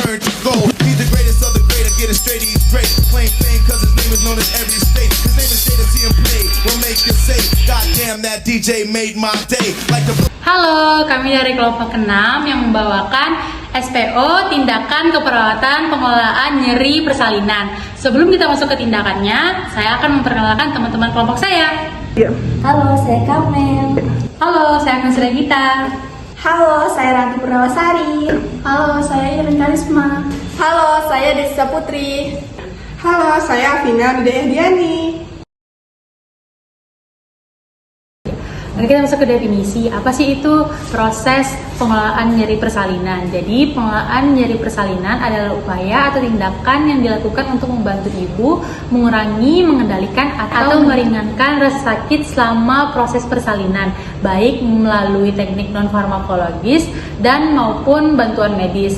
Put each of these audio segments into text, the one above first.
turn to gold. He's the greatest of the great, I get it straight, he's great. Plain thing, cause his name is known as every state. His name is Jada, see him play, will make you say, God damn, that DJ made my day. Like the... Halo, kami dari kelompok 6 yang membawakan SPO, tindakan keperawatan pengelolaan nyeri persalinan. Sebelum kita masuk ke tindakannya, saya akan memperkenalkan teman-teman kelompok saya. Halo, saya Kamel. Halo, saya Agnes Regita. Halo, saya Ranti Purnawasari. Halo, saya Iren Karisma. Halo, saya Desa Putri. Halo, saya Afina Bidayah Diani. Nanti kita masuk ke definisi, apa sih itu proses pengelolaan nyeri persalinan. Jadi pengelolaan nyeri persalinan adalah upaya atau tindakan yang dilakukan untuk membantu ibu mengurangi, mengendalikan, atau meringankan rasa sakit selama proses persalinan, baik melalui teknik non-farmakologis dan maupun bantuan medis,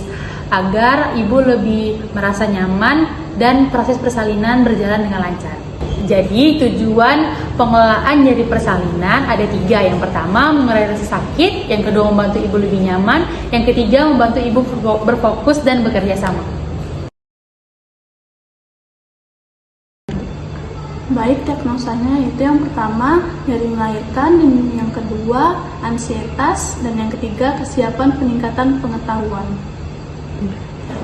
agar ibu lebih merasa nyaman dan proses persalinan berjalan dengan lancar. Jadi tujuan pengelolaan nyeri persalinan ada 3. Yang pertama, mengurangi rasa sakit. Yang kedua, membantu ibu lebih nyaman. Yang ketiga, membantu ibu berfokus dan bekerja sama. Baik, diagnosanya itu yang pertama nyeri melahirkan, yang kedua ansietas, dan yang ketiga kesiapan peningkatan pengetahuan.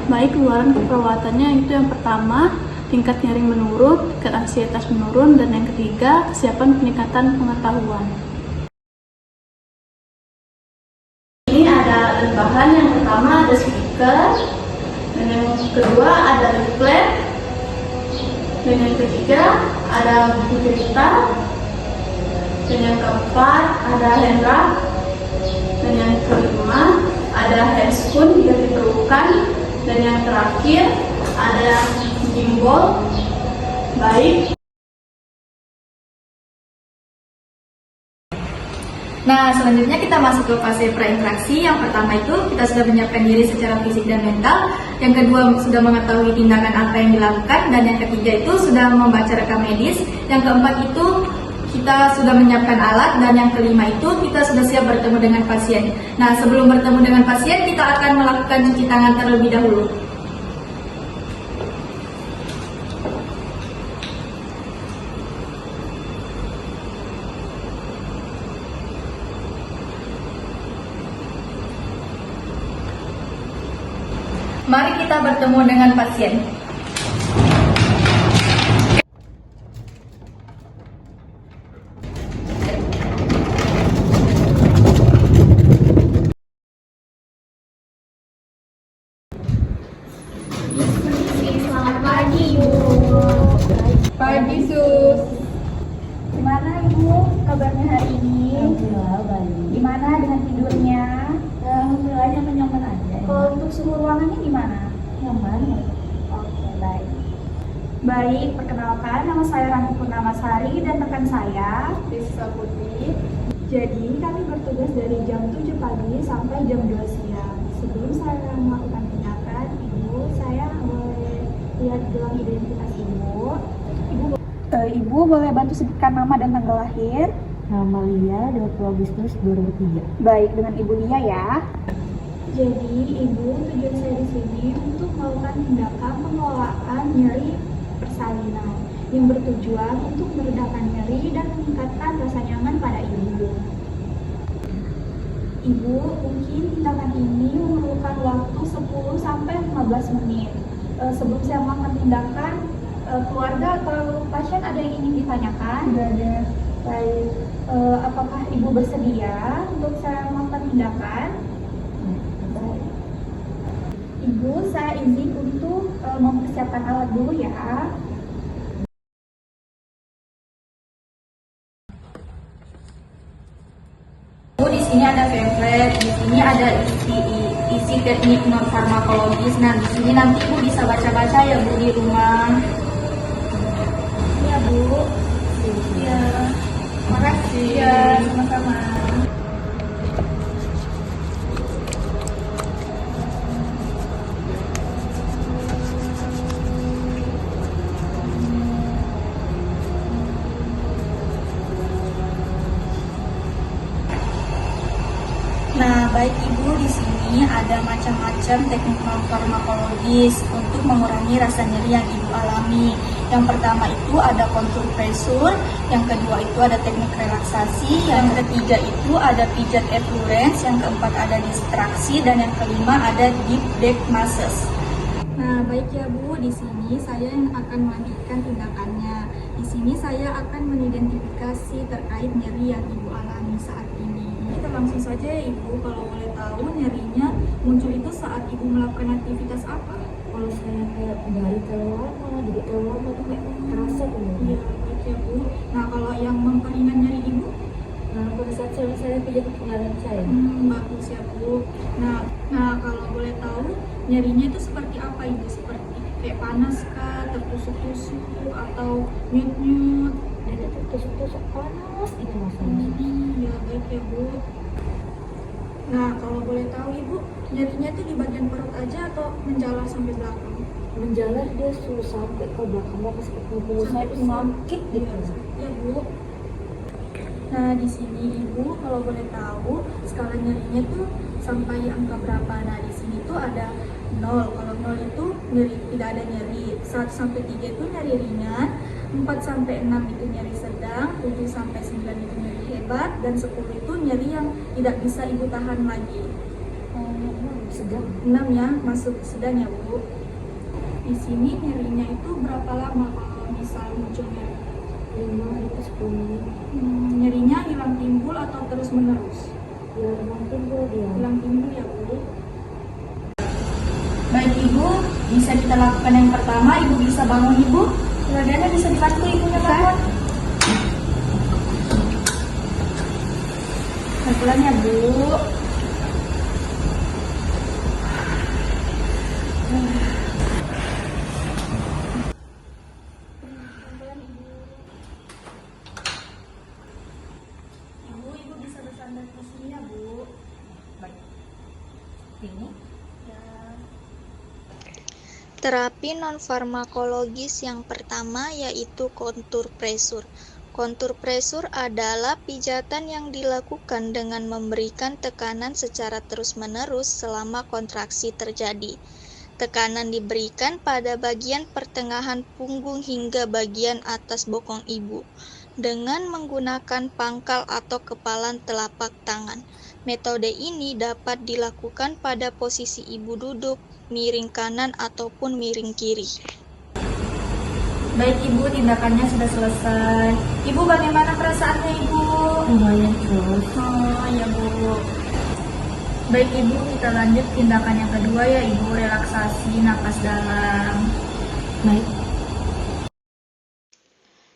Baik, luaran keperawatannya itu yang pertama tingkat nyeri menurun, tingkat ansietas menurun, dan yang ketiga kesiapan peningkatan pengetahuan. Ini ada bahan, yang pertama ada speaker, dan yang kedua ada leaflet, dan yang ketiga ada buku cerita, dan yang keempat ada hand wrap, dan yang kelima ada handscoon jika diperlukan, dan yang terakhir ada gimbal. Baik. Nah, selanjutnya kita masuk ke fase prainteraksi. Yang pertama itu kita sudah menyiapkan diri secara fisik dan mental. Yang kedua sudah mengetahui tindakan apa yang dilakukan. Dan yang ketiga itu sudah membaca rekam medis. Yang keempat itu kita sudah menyiapkan alat. Dan yang kelima itu kita sudah siap bertemu dengan pasien. Nah, sebelum bertemu dengan pasien kita akan melakukan cuci tangan terlebih dahulu. Mari kita bertemu dengan pasien. Selamat pagi, Ibu. Pagi, Sus. Gimana Ibu kabarnya hari ini? Alhamdulillah baik. Gimana dengan tidurnya? Alhamdulillah nyaman aja. Kalau untuk suhu ruangannya gimana? Nyaman. Oke, baik. Baik, perkenalkan nama saya Ranti Purnawasari dan rekan saya Desa Putri. Jadi kami bertugas dari jam 7 pagi sampai jam 2 siang. Sebelum saya melakukan tindakan, Ibu, saya boleh lihat gelang identitas Ibu. Ibu boleh bantu sebutkan nama dan tanggal lahir? Nama Lia 20 Agustus 2003. Baik, dengan Ibu Lia ya. Jadi, Ibu, tujuan saya di sini untuk melakukan tindakan pengelolaan nyeri persalinan yang bertujuan untuk meredakan nyeri dan meningkatkan rasa nyaman pada Ibu. Ibu, mungkin tindakan ini memerlukan waktu 10-15 menit. Sebelum saya melakukan tindakan, keluarga atau pasien ada yang ingin ditanyakan? Tidak ada. Baik, apakah Ibu bersedia untuk saya melakukan tindakan? Baik. Ibu, saya izin untuk mempersiapkan alat dulu ya. Di sini ada pamflet, di sini ada isi teknik non farmakologis. Nah, di sini nanti Ibu bisa baca-baca ya Bu di rumah. Iya Bu. Ya, makasih. Iya, sama-sama. Nah, baik Ibu, di sini ada macam-macam teknik non farmakologis untuk mengurangi rasa nyeri yang Ibu alami. Yang pertama itu ada kontur pressure, yang kedua itu ada teknik relaksasi, yang ketiga itu ada pijat effleurance, yang keempat ada distraksi, dan yang kelima ada deep back massage. Nah, baik ya Bu, di sini saya yang akan melanjutkan tindakannya. Di sini saya akan mengidentifikasi terkait nyeri yang Ibu alami saat ini. Kita langsung saja ya Ibu, kalau boleh tahu nyerinya muncul itu saat Ibu melakukan aktivitas apa? Kalau saya kayak dari terlalu lama, jadi terlalu lama tuh kayak terasa tuh. Iya, baik ya Bu. Nah, kalau yang memperingan nyeri Ibu? Nah, pada saat saya pijat pengalaman saya. Bagus ya Bu. Nah, kalau boleh tahu nyerinya itu seperti apa Ibu? Seperti kayak panas kah, tertusuk-tusuk, atau nyut-nyut? Ada tertusuk-tusuk panas gitu masalahnya. Ya, baik ya Bu. Nah, kalau boleh tahu Ibu, nyerinya itu di bagian perut aja atau menjalar sampai belakang? Menjalar dia suruh sampai ke belakang, pas punggung saya tuh ngangkit gitu. Ya Bu. Nah, di sini Ibu kalau boleh tahu skala nyerinya tuh sampai angka berapa? Nah, di sini tuh ada 0. Kalau 0 itu nyeri tidak ada nyeri. 1 sampai 3 itu nyeri ringan, 4 sampai 6 itu nyeri sedang, 7 sampai 9 itu nyeri hebat, dan 10 itu nyeri yang tidak bisa Ibu tahan lagi. Sedang. 6 ya, masuk sedang ya Bu. Di sini nyerinya itu berapa lama kalau misal muncul nyeri? 5 itu 10 menit. Nyerinya hilang timbul atau terus menerus? Ya, memang timbul dia. Hilang timbul ya Bu. Baik Ibu, bisa kita lakukan yang pertama. Ibu bisa bangun Ibu. Keluarganya bisa dibantu Ibunya bangun. Pelan-pelan ya Bu. Ibu bisa bersandar di sini ya Bu. Baik. Ini Terapi non-farmakologis yang pertama yaitu kontur pressure. Kontur pressure adalah pijatan yang dilakukan dengan memberikan tekanan secara terus-menerus selama kontraksi terjadi. Tekanan diberikan pada bagian pertengahan punggung hingga bagian atas bokong ibu dengan menggunakan pangkal atau kepalan telapak tangan. Metode ini dapat dilakukan pada posisi ibu duduk, miring kanan ataupun miring kiri. Baik Ibu, tindakannya sudah selesai. Ibu bagaimana perasaannya Ibu? lumayan terus. Oh ya Bu. Baik Ibu, kita lanjut tindakan yang kedua ya Ibu, relaksasi napas dalam. Baik.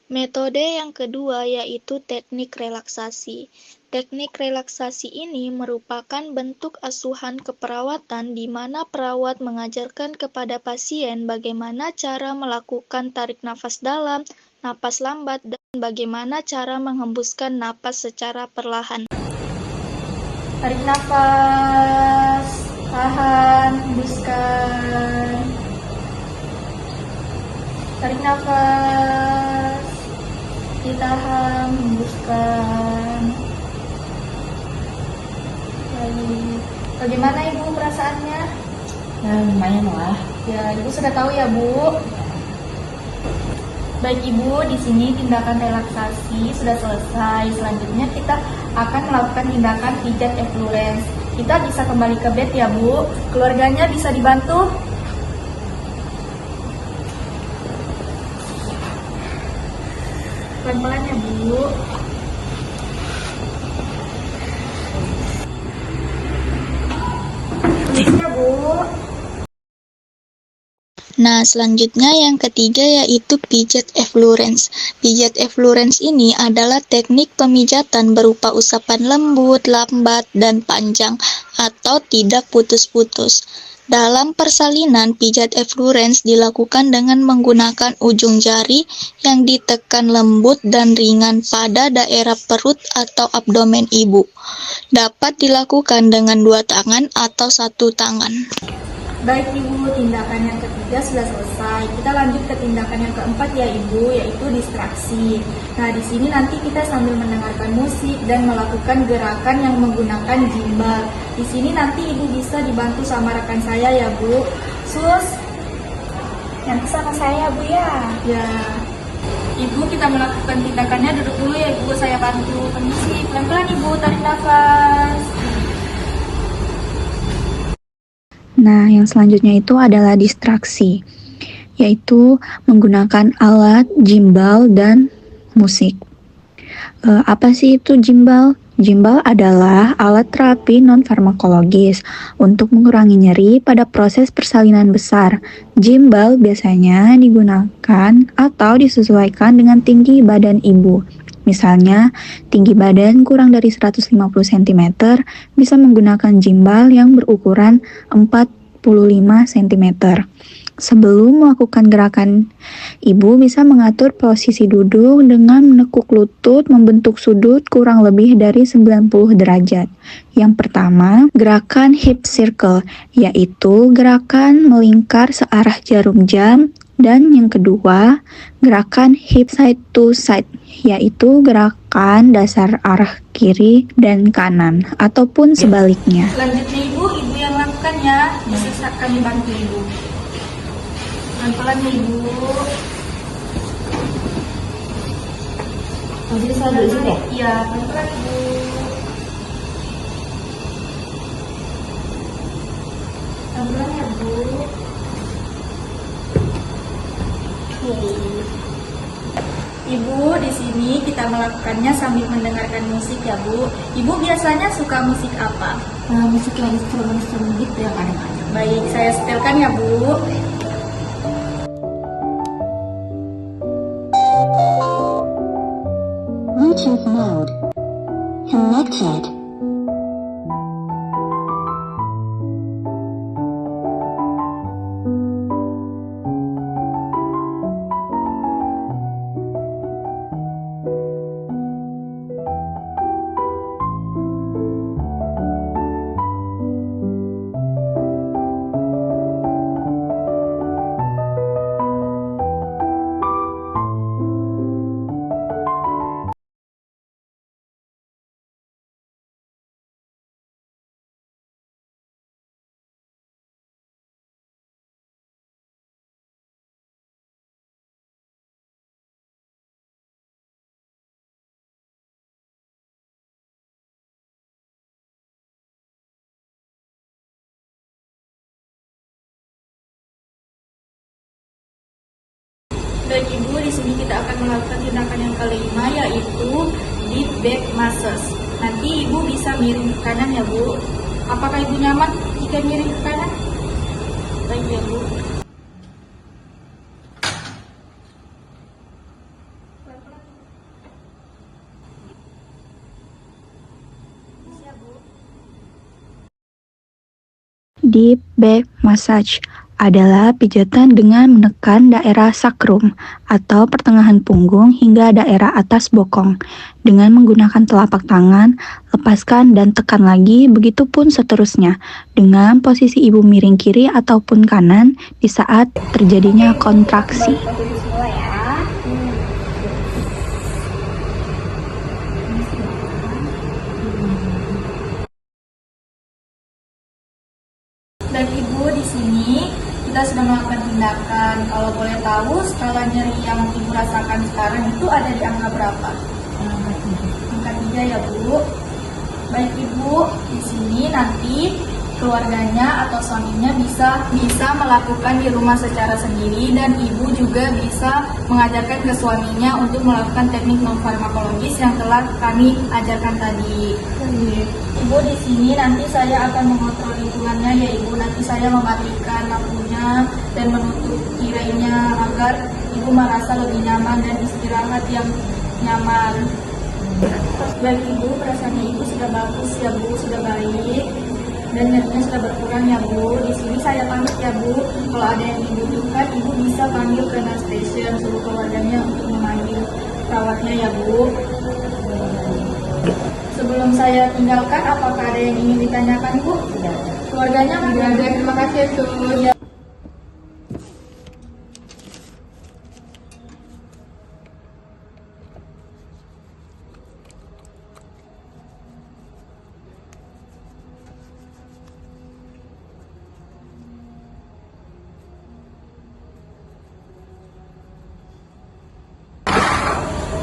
Metode yang kedua yaitu teknik relaksasi. Teknik relaksasi ini merupakan bentuk asuhan keperawatan di mana perawat mengajarkan kepada pasien bagaimana cara melakukan tarik nafas dalam, napas lambat, dan bagaimana cara menghembuskan napas secara perlahan. Tarik nafas, tahan, hembuskan. Tarik nafas, ditahan, hembuskan. Baik. Bagaimana Ibu perasaannya? Ya, lumayan lah. Ya, Ibu sudah tahu ya Bu. Baik Ibu, di sini tindakan relaksasi sudah selesai. Selanjutnya kita akan melakukan tindakan pijat effleurance. Kita bisa kembali ke bed ya Bu. Keluarganya bisa dibantu. Pelan-pelan ya Bu. Ya Bu. Nah, selanjutnya yang ketiga yaitu pijat effleurance. Pijat effleurance ini adalah teknik pemijatan berupa usapan lembut, lambat, dan panjang atau tidak putus-putus. Dalam persalinan, pijat effleurance dilakukan dengan menggunakan ujung jari yang ditekan lembut dan ringan pada daerah perut atau abdomen ibu. Dapat dilakukan dengan 2 tangan atau 1 tangan. Baik Ibu, tindakan yang ketiga ketiga sudah selesai. Kita lanjut ke tindakan yang keempat ya Ibu, yaitu distraksi. Nah, di sini nanti kita sambil mendengarkan musik dan melakukan gerakan yang menggunakan gimbal. Di sini nanti Ibu bisa dibantu sama rekan saya ya Bu. Sus, Nanti sama saya Bu ya. ya. Ibu, kita melakukan tindakannya, duduk dulu ya Ibu, saya bantu. Permisi, pelan-pelan Ibu, tarik nafas. Nah, yang selanjutnya itu adalah distraksi, yaitu menggunakan alat, gimbal, dan musik. Apa sih itu gimbal? Gimbal adalah alat terapi non-farmakologis untuk mengurangi nyeri pada proses persalinan besar. Gimbal biasanya digunakan atau disesuaikan dengan tinggi badan ibu. Misalnya, tinggi badan kurang dari 150 cm bisa menggunakan gimbal yang berukuran 45 cm. Sebelum melakukan gerakan, ibu bisa mengatur posisi duduk dengan menekuk lutut membentuk sudut kurang lebih dari 90 derajat. Yang pertama, gerakan hip circle, yaitu gerakan melingkar searah jarum jam. Dan yang kedua, gerakan hip side to side, yaitu gerakan dasar arah kiri dan kanan, ataupun sebaliknya. Selanjutnya Ibu yang lakukan ya, bisa kami bantu Ibu. Pelan-pelan ya Ibu. Jadi saya duduk sini ya? Iya, pelan-pelan Ibu. Pelan-pelan ya Bu. Ibu, di sini kita melakukannya sambil mendengarkan musik ya Bu. Ibu biasanya suka musik apa? Musik yang instrumen-instrumen gitu yang ada-ada. Baik, saya setelkan ya Bu. Bluetooth mode. Connected. Dan Ibu, di sini kita akan melakukan tindakan yang kelima, yaitu deep back massage. Nanti Ibu bisa miring ke kanan ya Bu. Apakah Ibu nyaman jika miring ke kanan? Baik ya Bu. Deep back massage adalah pijatan dengan menekan daerah sakrum atau pertengahan punggung hingga daerah atas bokong. Dengan menggunakan telapak tangan, lepaskan dan tekan lagi, begitupun seterusnya dengan posisi ibu miring kiri ataupun kanan di saat terjadinya kontraksi. Dan Ibu, di sini kita sudah melakukan tindakan. Kalau boleh tahu, skala nyeri yang Ibu rasakan sekarang itu ada di angka berapa? Angka 3 ya Bu. Baik Ibu, di sini nanti keluarganya atau suaminya bisa melakukan di rumah secara sendiri, dan Ibu juga bisa mengajarkan ke suaminya untuk melakukan teknik non farmakologis yang telah kami ajarkan tadi. Ibu, di sini nanti saya akan mengontrol lingkungannya ya Ibu. Nanti saya mematikan lampunya dan menutup tirainya agar Ibu merasa lebih nyaman dan istirahat yang nyaman. Baik Ibu, perasaannya Ibu sudah bagus ya Bu, sudah baik. Dan nyerinya sudah berkurang ya Bu. Di sini saya pamit ya Bu. Kalau ada yang dibutuhkan, Ibu bisa panggil ke nurse station, suruh keluarganya untuk memanggil perawatnya ya Bu. Sebelum saya tinggalkan, apakah ada yang ingin ditanyakan Bu? Keluarganya masih ada. Terima kasih ya Bu.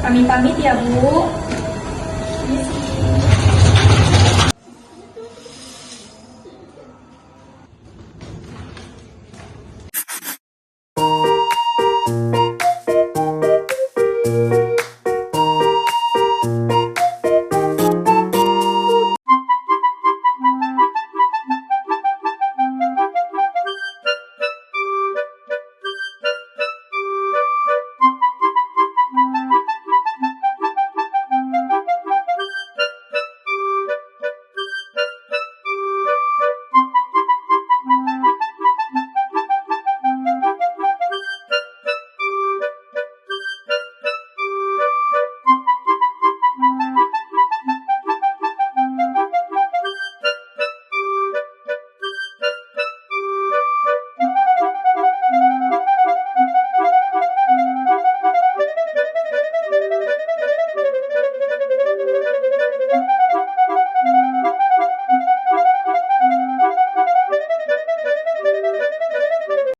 Kami pamit ya Bu.